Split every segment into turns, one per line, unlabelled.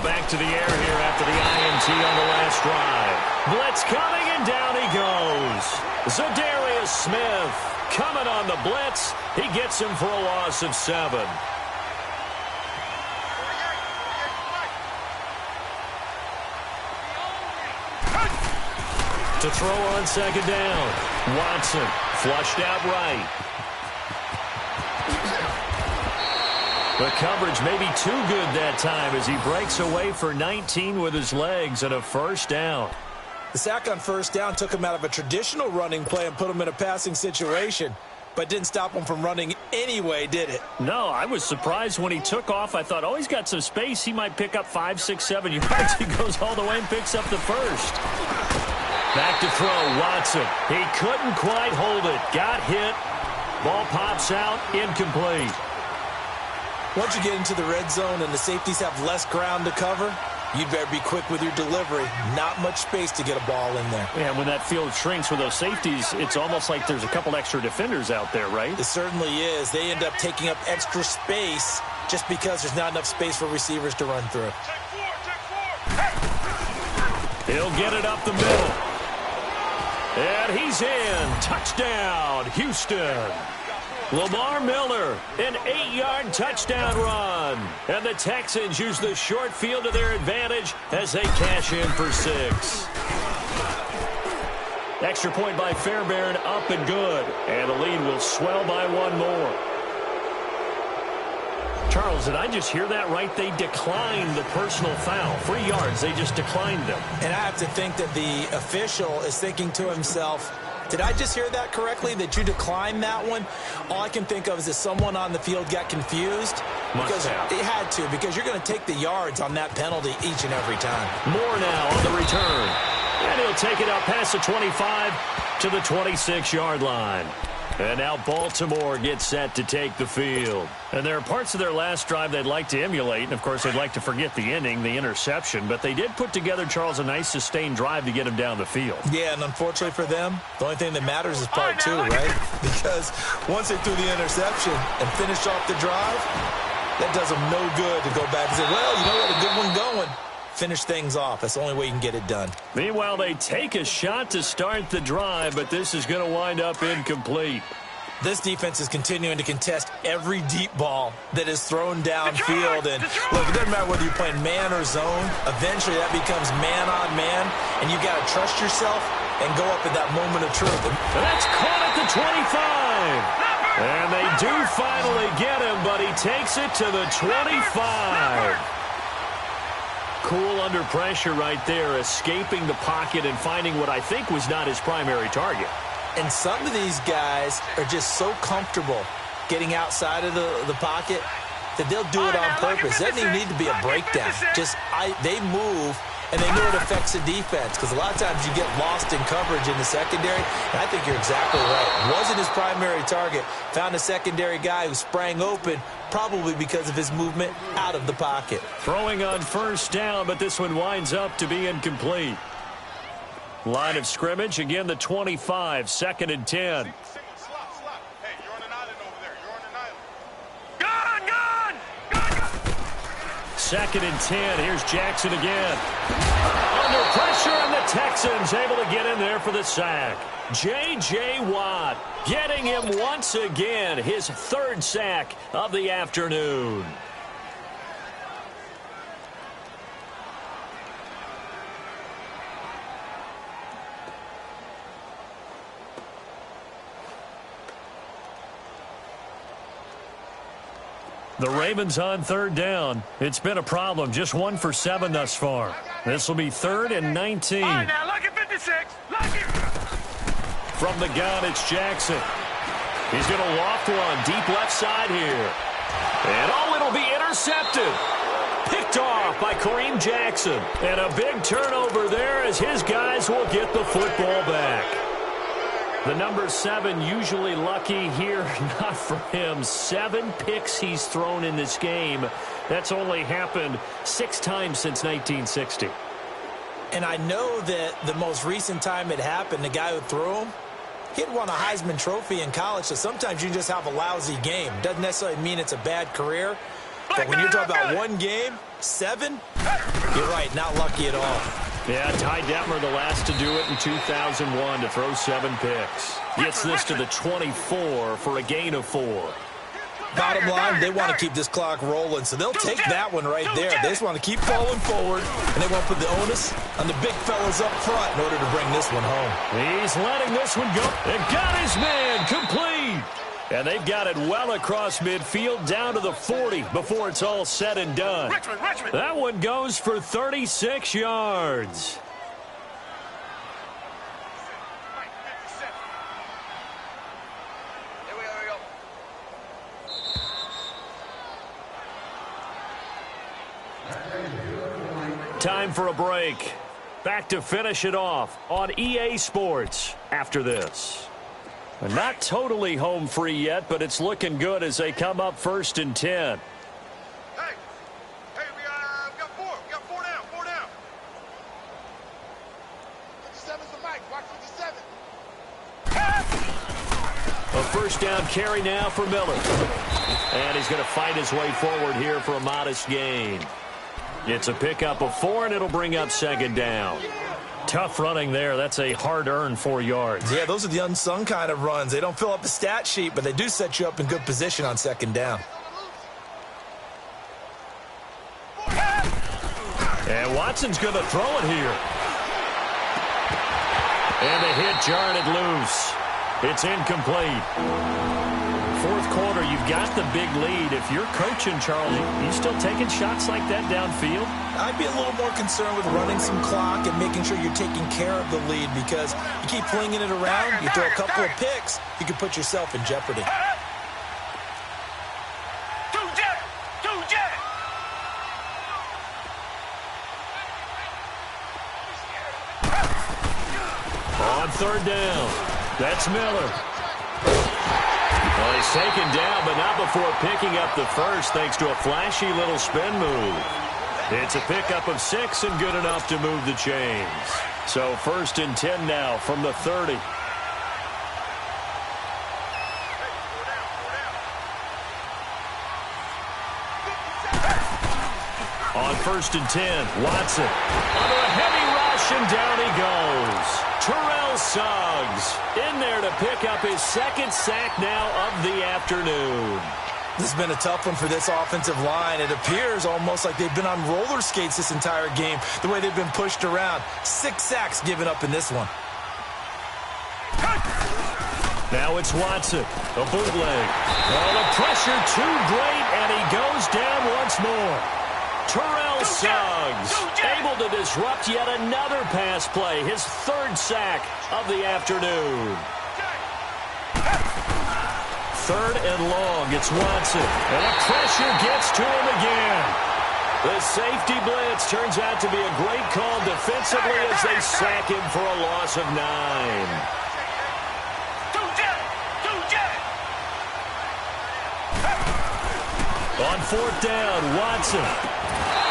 back to the air here after the INT on the last drive. Blitz coming, and down he goes. Zadarius Smith coming on the blitz. He gets him for a loss of 7. To throw on second down. Watson flushed out right. The coverage may be too good that time as he breaks away for 19 with his legs and a first down.
The sack on first down took him out of a traditional running play and put him in a passing situation, but didn't stop him from running anyway, did it?
No, I was surprised when he took off. I thought, oh, he's got some space. He might pick up 5, 6, 7 yards. He goes all the way and picks up the first. Back to throw, Watson. He couldn't quite hold it. Got hit. Ball pops out, incomplete.
Once you get into the red zone and the safeties have less ground to cover, you'd better be quick with your delivery. Not much space to get a ball in there.
Yeah, when that field shrinks with those safeties, it's almost like there's a couple extra defenders out there, right?
It certainly is. They end up taking up extra space just because there's not enough space for receivers to run through.
He'll get it up the middle. And he's in. Touchdown, Houston. Lamar Miller, an 8-yard touchdown run. And the Texans use the short field to their advantage as they cash in for 6. Extra point by Fairbairn, up and good. And the lead will swell by 1 more. Charles, did I just hear that right? They declined the personal foul. 3 yards, they just declined them.
And I have to think that the official is thinking to himself, did I just hear that correctly, that you declined that one? All I can think of is that someone on the field got confused. Because it had to, because you're going to take the yards on that penalty each and every time.
More now on the return. And he'll take it out past the 25 to the 26-yard line. And now Baltimore gets set to take the field. And there are parts of their last drive they'd like to emulate. And, of course, they'd like to forget the ending, the interception. But they did put together, Charles, a nice sustained drive to get him down the field.
Yeah, and unfortunately for them, the only thing that matters is part 2, right? Because once they threw the interception and finished off the drive, that does them no good to go back and say, well, you know what, a good one going. Finish things off. That's the only way you can get it done.
Meanwhile, they take a shot to start the drive, but this is going to wind up incomplete.
This defense is continuing to contest every deep ball that is thrown downfield. And look, it doesn't matter whether you're playing man or zone. Eventually, that becomes man on man, and you got to trust yourself and go up at that moment of truth.
And that's caught at the 25. And they do finally get him, but he takes it to the 25. Cool under pressure right there, escaping the pocket and finding what I think was not his primary target.
And some of these guys are just so comfortable getting outside of the pocket that they'll do it on purpose. It doesn't even need to be a breakdown. They move, and they know it affects the defense, because a lot of times you get lost in coverage in the secondary, and I think you're exactly right. Wasn't his primary target. Found a secondary guy who sprang open, probably because of his movement out of the pocket.
Throwing on first down, but this one winds up to be incomplete. Line of scrimmage, again the 25, 2nd and 10.
Hey, you're on an island over there. You're on an island. Gone!
2nd and 10. Here's Jackson again. Under pressure, and the Texans able to get in there for the sack. J.J. Watt getting him once again, his 3rd sack of the afternoon. The Ravens on 3rd down. It's been a problem. Just 1 for 7 thus far. This will be 3rd and 19.
All right, now, look at 56. Look at...
From the gun, it's Jackson. He's going to loft one deep left side here. And, oh, it'll be intercepted. Picked off by Kareem Jackson. And a big turnover there as his guys will get the football back. The number 7 usually lucky here, not for him. 7 picks he's thrown in this game. That's only happened 6 times since 1960.
And I know that the most recent time it happened, the guy who threw him, he had won a Heisman Trophy in college, so sometimes you just have a lousy game. Doesn't necessarily mean it's a bad career. But when you're talking about one game, 7, you're right, not lucky at all.
Yeah, Ty Detmer, the last to do it in 2001 to throw 7 picks. Gets this to the 24 for a gain of 4.
Bottom line, they want to keep this clock rolling, so they'll take that one right there. They just want to keep falling forward, and they want to put the onus on the big fellas up front in order to bring this one home.
He's letting this one go. And got his man complete. And they've got it well across midfield down to the 40 before it's all said and done. That one goes for 36 yards. Time for a break. Back to finish it off on EA Sports after this. Not totally home free yet, but it's looking good as they come up 1st and 10.
Hey, we got 4. We got 4 down. 4 down. 57's the mic. Watch 57.
A first down carry now for Miller. And he's going to fight his way forward here for a modest gain. It's a pickup of 4, and it'll bring up 2nd down. Tough running there. That's a hard-earned 4 yards.
Yeah, those are the unsung kind of runs. They don't fill up the stat sheet, but they do set you up in good position on 2nd down.
And Watson's going to throw it here. And the hit jarred it loose. It's incomplete. 4th quarter, you've got the big lead. If you're coaching, Charles, you still taking shots like that downfield?
I'd be a little more concerned with running some clock and making sure you're taking care of the lead, because you keep flinging it around, you throw a couple of picks, you can put yourself in jeopardy.
On 3rd down, that's Miller. Well, he's taken down, but not before picking up the first, thanks to a flashy little spin move. It's a pickup of 6 and good enough to move the chains. So 1st and 10 now from the 30. On 1st and 10, Watson under a heavy rush, and down he goes. Terrell Suggs in there to pick up his 2nd sack now of the afternoon.
This has been a tough one for this offensive line. It appears almost like they've been on roller skates this entire game, the way they've been pushed around. 6 sacks given up in this one.
Now it's Watson, a bootleg. Oh, the pressure too great, and he goes down once more. Terrell Suggs able to disrupt yet another pass play, his 3rd sack of the afternoon. 3rd and long, it's Watson, and the pressure gets to him again. The safety blitz turns out to be a great call defensively as they sack him for a loss of 9. On 4th down, Watson.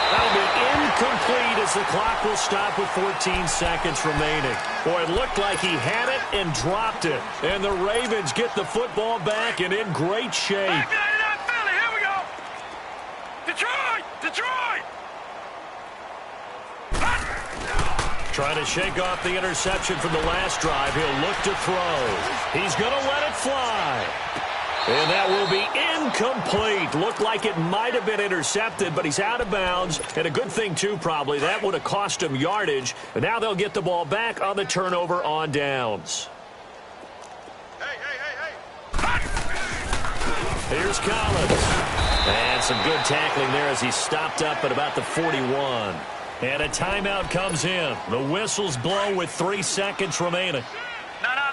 That'll be incomplete as the clock will stop with 14 seconds remaining. Boy, it looked like he had it and dropped it. And the Ravens get the football back and in great shape.
Here we go. Detroit!
Trying to shake off the interception from the last drive. He'll look to throw. He's going to let it fly. And that will be incomplete. Looked like it might have been intercepted, but he's out of bounds. And a good thing, too, probably. That would have cost him yardage. And now they'll get the ball back on the turnover on downs. Here's Collins. And some good tackling there as he stopped up at about the 41. And a timeout comes in. The whistles blow with 3 seconds remaining.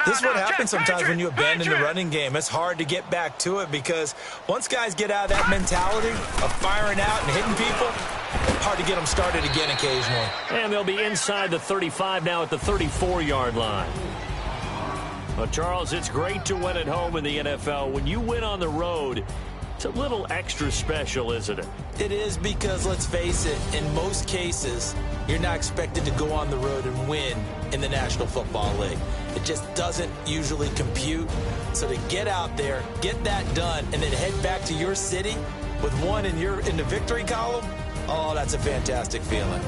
This is what happens sometimes when you abandon the running game. It's hard to get back to it because once guys get out of that mentality of firing out and hitting people, hard to get them started again occasionally.
And they'll be inside the 35 now at the 34-yard line. Well, Charles, it's great to win at home in the NFL. When you win on the road, it's a little extra special, isn't it?
It is because, let's face it, in most cases, you're not expected to go on the road and win in the National Football League. It just doesn't usually compute. So to get out there, get that done, and then head back to your city, with one in the victory column, oh, that's a fantastic feeling.